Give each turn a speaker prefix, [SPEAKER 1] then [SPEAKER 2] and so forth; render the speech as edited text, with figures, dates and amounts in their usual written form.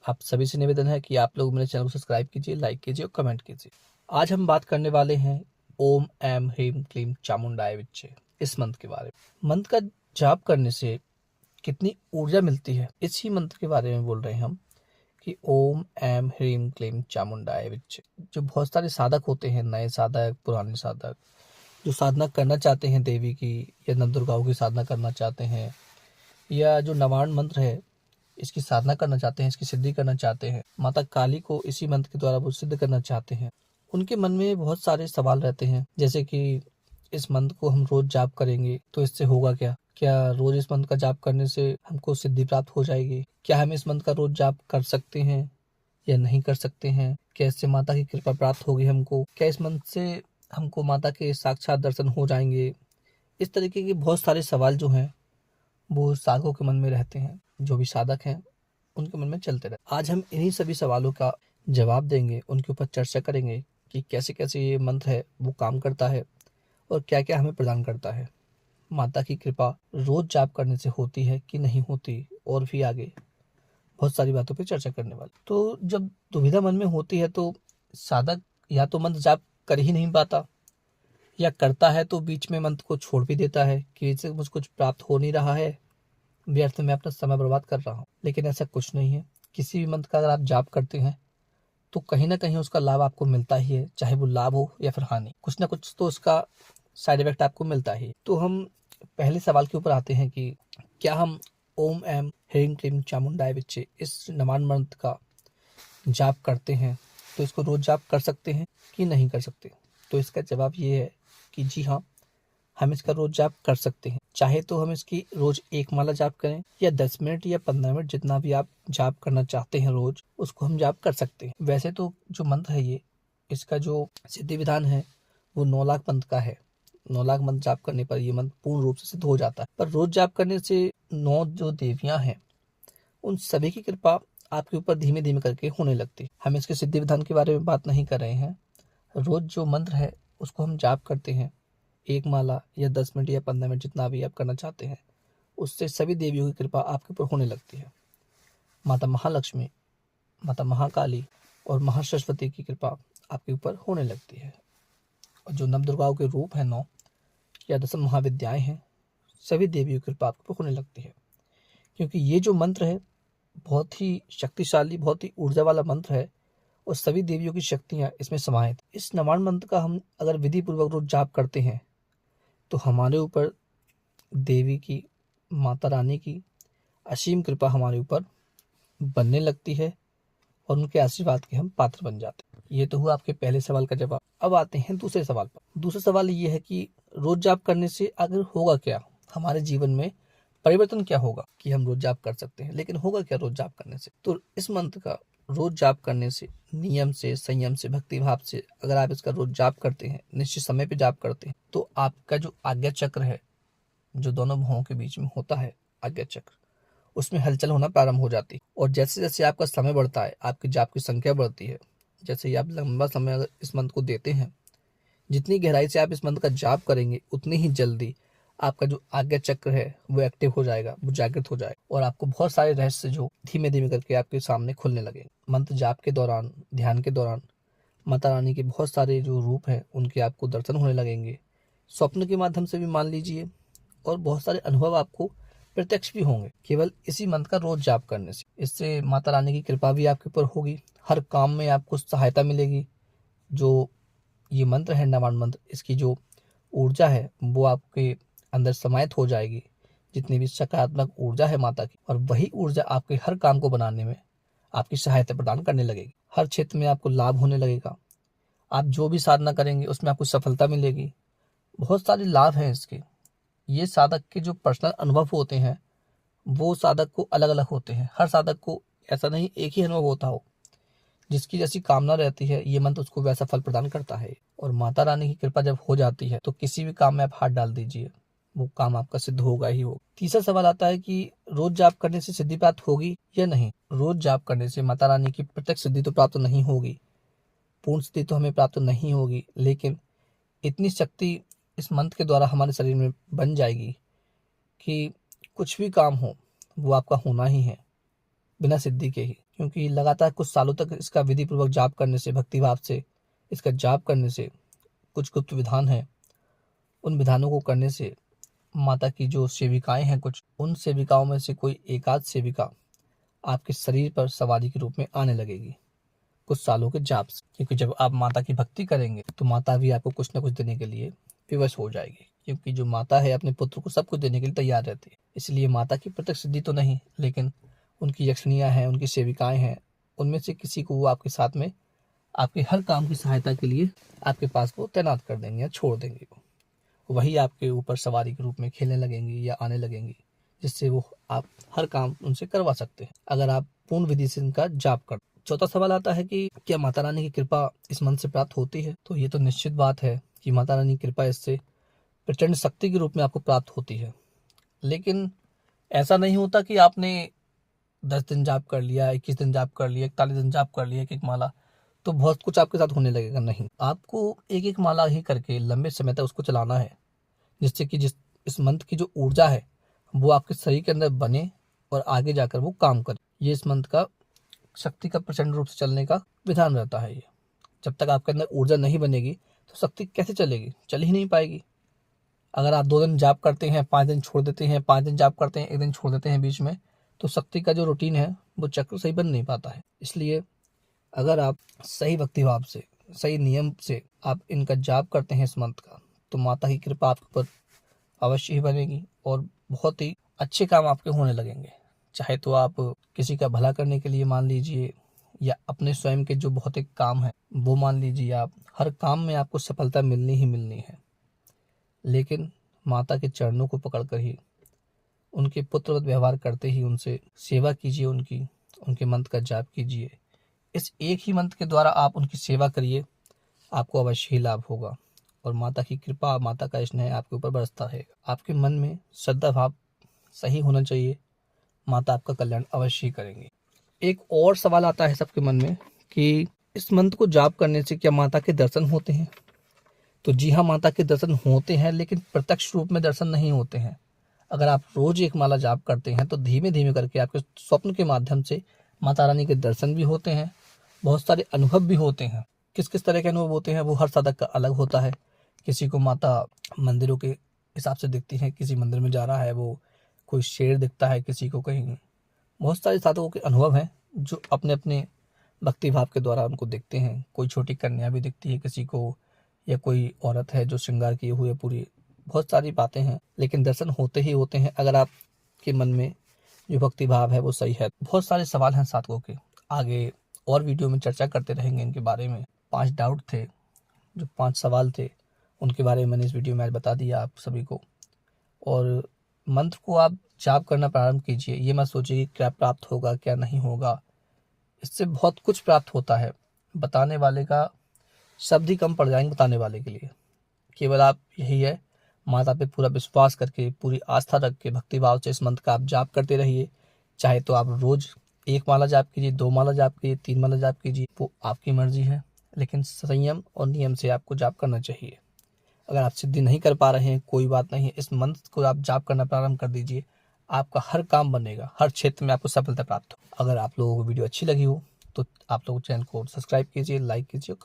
[SPEAKER 1] आप सभी से निवेदन है कि आप लोग मेरे चैनल को सब्सक्राइब कीजिए, लाइक कीजिए और कमेंट कीजिए। आज हम बात करने वाले हैं ओम ऐम ह्रीम क्लीम चामुंडाय विच्चे इस मंत्र के बारे में। मंत्र का जाप करने से कितनी ऊर्जा मिलती है, इसी मंत्र के बारे में बोल रहे हैं हम कि ओम ऐम ह्रीम क्लीम चामुंडाय विच्चे। जो बहुत सारे साधक होते हैं, नए साधक, पुराने साधक, जो साधना करना चाहते हैं देवी की या नव दुर्गाओं की साधना करना चाहते हैं, या जो नवार्ण मंत्र है इसकी साधना करना चाहते हैं, इसकी सिद्धि करना चाहते हैं, माता काली को इसी मंत्र के द्वारा वो सिद्ध करना चाहते हैं, उनके मन में बहुत सारे सवाल रहते हैं। जैसे कि इस मंत्र को हम रोज जाप करेंगे तो इससे होगा क्या? क्या रोज इस मंत्र का जाप करने से हमको सिद्धि प्राप्त हो जाएगी? क्या हम इस मंत्र का रोज जाप कर सकते हैं या नहीं कर सकते हैं? क्या इससे माता की कृपा प्राप्त होगी हमको? क्या इस मंत्र से हमको माता के साक्षात दर्शन हो जाएंगे? इस तरीके के बहुत सारे सवाल जो हैं वो साधकों के मन में रहते हैं, जो भी साधक हैं उनके मन में चलते रहते। आज हम इन्हीं सभी सवालों का जवाब देंगे, उनके ऊपर चर्चा करेंगे कि कैसे कैसे ये मंत्र है वो काम करता है और क्या क्या हमें प्रदान करता है। माता की कृपा रोज जाप करने से होती है कि नहीं होती, और भी आगे बहुत सारी बातों पे चर्चा करने वाले। तो जब दुविधा मन में होती है तो साधक या तो मंत्र जाप कर ही नहीं पाता, या करता है तो बीच में मंत्र को छोड़ भी देता है कि इससे मुझे कुछ प्राप्त हो नहीं रहा है, व्यर्थ में अपना समय बर्बाद कर रहा हूँ। लेकिन ऐसा कुछ नहीं है। किसी भी मंत्र का अगर आप जाप करते हैं तो कहीं ना कहीं उसका लाभ आपको मिलता ही है, चाहे वो लाभ हो या फिर हानि, कुछ ना कुछ तो उसका साइड इफेक्ट आपको मिलता ही है। तो हम पहले सवाल के ऊपर आते हैं कि क्या हम ओम ऐम ह्रीम क्लीम चामुंडाय विच्चे इस नवार्ण मंत्र का जाप करते हैं तो इसको रोज जाप कर सकते हैं कि नहीं कर सकते? तो इसका जवाब ये है कि जी हाँ, हम इसका रोज जाप कर सकते हैं। चाहे तो हम इसकी रोज एक माला जाप करें या 10 मिनट या 15 मिनट, जितना भी आप जाप करना चाहते हैं रोज, उसको हम जाप कर सकते हैं। वैसे तो जो मंत्र है ये, इसका जो सिद्धि विधान है वो 9 लाख मंत्र का है। 9 लाख मंत्र जाप करने पर ये मंत्र पूर्ण रूप से सिद्ध हो जाता है। पर रोज जाप करने से 9 जो देवियां हैं उन सभी की कृपा आपके ऊपर धीमे धीमे करके होने लगती। हम इसके सिद्धि विधान के बारे में बात नहीं कर रहे हैं। रोज जो मंत्र है उसको हम जाप करते हैं, एक माला या 10 मिनट या 15 मिनट, जितना भी आप करना चाहते हैं, उससे सभी देवियों की कृपा आपके ऊपर होने लगती है। माता महालक्ष्मी, माता महाकाली और महासरस्वती की कृपा आपके ऊपर होने लगती है। और जो नव दुर्गाओं के रूप हैं 9 या 10 महाविद्याएं हैं, सभी देवियों की कृपा आपके ऊपर होने लगती है। क्योंकि ये जो मंत्र है बहुत ही शक्तिशाली, बहुत ही ऊर्जा वाला मंत्र है और सभी देवियों की शक्तियां इसमें समाहित। इस नवार्ण मंत्र का हम अगर विधि पूर्वक रोज जाप करते हैं तो हमारे ऊपर देवी की, माता रानी की असीम कृपा हमारे ऊपर बनने लगती है और उनके आशीर्वाद के हम पात्र बन जाते हैं। ये तो हुआ आपके पहले सवाल का जवाब। अब आते हैं दूसरे सवाल पर। दूसरा सवाल ये है कि रोज जाप करने से अगर होगा क्या, हमारे जीवन में परिवर्तन क्या होगा कि हम रोज जाप कर सकते हैं, लेकिन होगा क्या रोज जाप करने से? तो इस मंत्र का रोज जाप करने से, नियम से, संयम से, भक्ति भाव से अगर आप इसका रोज जाप करते हैं, निश्चित समय पे जाप करते हैं, तो आपका जो आज्ञा चक्र है, जो दोनों भुवों के बीच में होता है आज्ञा चक्र, उसमें हलचल होना प्रारंभ हो जाती है। और जैसे जैसे आपका समय बढ़ता है, आपकी जाप की संख्या बढ़ती है, जैसे ही आप लंबा समय अगर इस मंत्र को देते हैं, जितनी गहराई से आप इस मंत्र का जाप करेंगे उतनी ही जल्दी आपका जो आज्ञा चक्र है वो एक्टिव हो जाएगा, वो जागृत हो जाएगा और आपको बहुत सारे रहस्य जो धीमे धीमे करके आपके सामने खुलने लगेंगे। मंत्र जाप के दौरान, ध्यान के दौरान माता रानी के बहुत सारे जो रूप हैं उनके आपको दर्शन होने लगेंगे, स्वप्न के माध्यम से भी मान लीजिए, और बहुत सारे अनुभव आपको प्रत्यक्ष भी होंगे केवल इसी मंत्र का रोज जाप करने से। इससे माता रानी की कृपा भी आपके ऊपर होगी, हर काम में आपको सहायता मिलेगी। जो ये मंत्र है नवार्ण मंत्र, इसकी जो ऊर्जा है वो आपके अंदर समाहित हो जाएगी, जितनी भी सकारात्मक ऊर्जा है माता की, और वही ऊर्जा आपके हर काम को बनाने में आपकी सहायता प्रदान करने लगेगी। हर क्षेत्र में आपको लाभ होने लगेगा। आप जो भी साधना करेंगे उसमें आपको सफलता मिलेगी। बहुत सारे लाभ हैं इसके। ये साधक के जो पर्सनल अनुभव होते हैं वो साधक को अलग अलग होते हैं। हर साधक को ऐसा नहीं एक ही अनुभव होता हो। जिसकी जैसी कामना रहती है ये मंत्र उसको वैसा फल प्रदान करता है। और माता रानी की कृपा जब हो जाती है तो किसी भी काम में आप हाथ डाल दीजिए, वो काम आपका सिद्ध होगा ही होगा। तीसरा सवाल आता है कि रोज जाप करने से सिद्धि प्राप्त होगी या नहीं? रोज जाप करने से माता रानी की प्रत्यक्ष सिद्धि तो प्राप्त नहीं होगी, पूर्ण सिद्धि तो हमें प्राप्त नहीं होगी, लेकिन इतनी शक्ति इस मंत्र के द्वारा हमारे शरीर में बन जाएगी कि कुछ भी काम हो वो आपका होना ही है बिना सिद्धि के ही। क्योंकि लगातार कुछ सालों तक इसका विधि पूर्वक जाप करने से, भक्तिभाव से इसका जाप करने से, कुछ गुप्त विधान है, उन विधानों को करने से माता की जो सेविकाएं हैं, कुछ उन सेविकाओं में से कोई एकाध सेविका आपके शरीर पर सवारी के रूप में आने लगेगी कुछ सालों के जाप से। क्योंकि जब आप माता की भक्ति करेंगे तो माता भी आपको कुछ न कुछ देने के लिए विवश हो जाएगी, क्योंकि जो माता है अपने पुत्र को सब कुछ देने के लिए तैयार रहती है। इसलिए माता की प्रत्यक्ष सिद्धि तो नहीं, लेकिन उनकी यक्षिणियाँ हैं, उनकी सेविकाएं हैं, उनमें से किसी को वो आपके साथ में आपके हर काम की सहायता के लिए आपके पास वो तैनात कर देंगे या छोड़ देंगे। वही आपके ऊपर सवारी के रूप में खेलने लगेंगी या आने लगेंगी, जिससे वो आप हर काम उनसे करवा सकते हैं अगर आप पूर्ण विधि से इनका जाप कर। चौथा सवाल आता है कि क्या माता रानी की कृपा इस मंत्र से प्राप्त होती है? तो ये तो निश्चित बात है कि माता रानी की कृपा इससे प्रचंड शक्ति के रूप में आपको प्राप्त होती है। लेकिन ऐसा नहीं होता कि आपने 10 दिन जाप कर लिया, 21 दिन जाप कर लिया, 41 दिन जाप कर लिया एक माला, तो बहुत कुछ आपके साथ होने लगेगा। नहीं, आपको एक माला ही करके लंबे समय तक उसको चलाना है, जिससे कि इस मंत्र की जो ऊर्जा है वो आपके शरीर के अंदर बने और आगे जाकर वो काम करे। ये इस मंत्र का शक्ति का प्रचंड रूप से चलने का विधान रहता है। ये जब तक आपके अंदर ऊर्जा नहीं बनेगी तो शक्ति कैसे चलेगी? चल ही नहीं पाएगी। अगर आप 2 दिन जाप करते हैं, 5 दिन छोड़ देते हैं, 5 दिन जाप करते हैं, 1 दिन छोड़ देते हैं बीच में, तो शक्ति का जो रूटीन है वो चक्र सही बन नहीं पाता है। इसलिए अगर आप सही भक्तिभाव से, सही नियम से आप इनका जाप करते हैं इस मंत्र का, तो माता की कृपा आपके ऊपर अवश्य ही बनेगी और बहुत ही अच्छे काम आपके होने लगेंगे। चाहे तो आप किसी का भला करने के लिए मान लीजिए, या अपने स्वयं के जो भौतिक काम है वो मान लीजिए, आप हर काम में आपको सफलता मिलनी ही मिलनी है। लेकिन माता के चरणों को पकड़कर ही, उनके पुत्रवत व्यवहार करते ही उनसे सेवा कीजिए, उनके मंत्र का जाप कीजिए। इस एक ही मंत्र के द्वारा आप उनकी सेवा करिए, आपको अवश्य ही लाभ होगा और माता की कृपा, माता का स्नेह आपके ऊपर बरसता रहेगा। आपके मन में श्रद्धा भाव सही होना चाहिए, माता आपका कल्याण अवश्य ही करेंगे। एक और सवाल आता है सबके मन में कि इस मंत्र को जाप करने से क्या माता के दर्शन होते हैं? तो जी हाँ, माता के दर्शन होते हैं, लेकिन प्रत्यक्ष रूप में दर्शन नहीं होते हैं। अगर आप रोज एक माला जाप करते हैं तो धीमे धीमे करके आपके स्वप्न के माध्यम से माता रानी के दर्शन भी होते हैं, बहुत सारे अनुभव भी होते हैं। किस किस तरह के अनुभव होते हैं वो हर साधक का अलग होता है। किसी को माता मंदिरों के हिसाब से दिखती है, किसी मंदिर में जा रहा है वो कोई शेर दिखता है, किसी को कहीं, बहुत सारे साधकों के अनुभव हैं जो अपने अपने भक्ति भाव के द्वारा उनको देखते हैं। कोई छोटी कन्या भी दिखती है किसी को, या कोई औरत है जो श्रृंगार किए हुए पूरी, बहुत सारी बातें हैं, लेकिन दर्शन होते ही होते हैं अगर आपके मन में जो भक्ति भाव है वो सही है। बहुत सारे सवाल हैं साधकों के, आगे और वीडियो में चर्चा करते रहेंगे इनके बारे में। 5 डाउट थे, जो 5 सवाल थे उनके बारे में मैंने इस वीडियो में आज बता दिया आप सभी को। और मंत्र को आप जाप करना प्रारंभ कीजिए, ये मत सोचिए कि क्या प्राप्त होगा क्या नहीं होगा। इससे बहुत कुछ प्राप्त होता है, बताने वाले का शब्द ही कम पड़ जाएंगे बताने वाले के लिए। केवल आप यही है, माता पे पूरा विश्वास करके, पूरी आस्था रख के, भक्तिभाव से इस मंत्र का आप जाप करते रहिए। चाहे तो आप रोज 1 माला जाप कीजिए, 2 माला जाप कीजिए, 3 माला जाप कीजिए, वो आपकी मर्जी है, लेकिन संयम और नियम से आपको जाप करना चाहिए। अगर आप सिद्धि नहीं कर पा रहे हैं, कोई बात नहीं, इस मंत्र को आप जाप करना प्रारंभ कर दीजिए, आपका हर काम बनेगा, हर क्षेत्र में आपको सफलता प्राप्त हो। अगर आप लोगों को वीडियो अच्छी लगी हो तो आप लोग चैनल को सब्सक्राइब कीजिए, लाइक कीजिए।